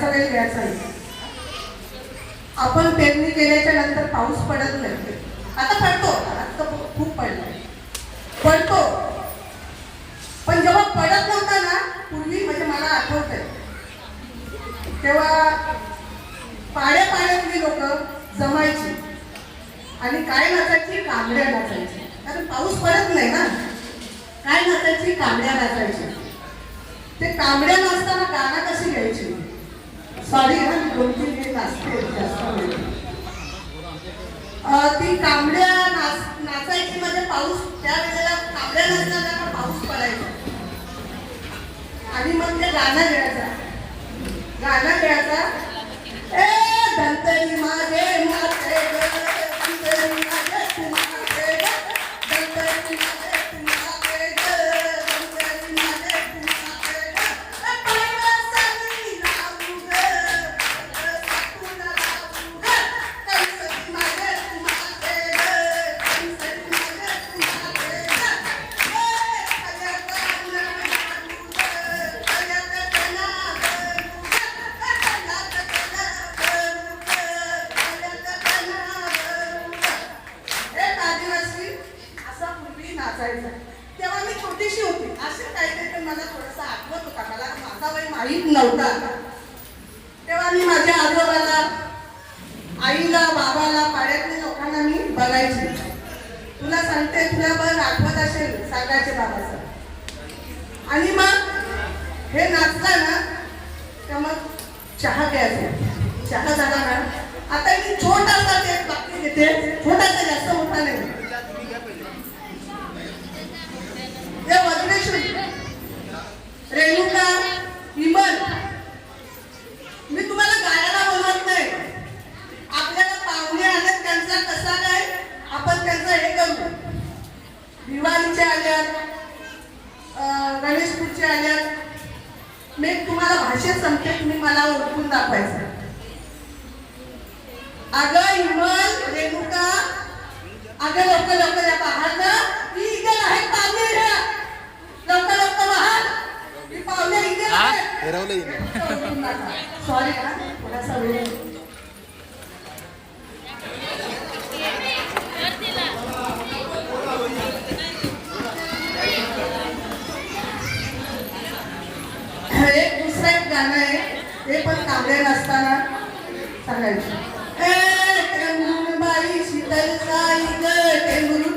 जास्त वेळ घ्यायचा नाही. आपण पेरणी केल्याच्या नंतर पाऊस पडत नाही. आता पडतो, आता खूप पडतो, पण जेव्हा पडत नव्हता ना पूर्वी, म्हणजे मला आठवतंय तेव्हा पाड्यातली लोक जमायची आणि काय नाचायची, कांबड्या नाचायची. कारण पाऊस पडत नाही ना. काय नाचायची, कांबड्या नाचायची. ते कांबड्या नाचताना गाणं कशी घ्यायची, सॉरी ना, 2-3 हे नाचते जास्त वेळ. ती कांबड्या नाचायची, म्हणजे पाऊस त्यावेळेला कांबड्या नाचताना पाऊस पडायचा आणि मग ते गाणं घ्यायचा. ए धनतरी माझे माते ग, धनतरी माझे तुम्हाते ग, धनतरी माझे तुम्हाते ग, धनतरी माझे तुम्हाते ग. पायवासानी लावू ग, सातूला लावू ग, कंसरी माझे तुम्हाते ग, कंसरी माझे तुम्हाते ग. तेव्हा मी छोटीशी होती, असं काहीतरी मला थोडंसं आठवत होता. मला माझा वय माहीत नव्हता. तेव्हा मी माझ्या आजोबाला, आईला, बाबाला, पाड्यातल्या लोकांना मी बघायची. तुला सांगते, तुला बघ आठवत असेल, सांगायचे बाबाचं. आणि मग हे नाचला ना तर मग चहा प्यायचा. चहा झाला ना, आता मी छोटासा एक बाकी घेते, छोटासा, जास्त मोठा नाही. वज्रेश्वरी, रेणुका, विमल, मी तुम्हाला गायला बोलत नाही. आपल्याला पाहुणे आलेत, त्यांचा कसा काय आपण त्यांचं हे करू. दिवाळीचे आल्यात, गणेशपूरचे आल्यात. मी तुम्हाला भाषेत सांगते, तुम्ही मला ओळखून दाखवायचं. अगं विमल, रेणुका, अगं लवकर या बाहेर ना, ही इथे आहेत पाहुणे, लवकर बाहेर, ही पाहुणे इथे आहेत. सॉरी ना, थोडासा वेळ. एक दुसरं एक गाणं आहे, ते पण कांबड्या नसताना सांगायचं. ए टेंगुरून बाई शीतल साई ग, टेंगुरून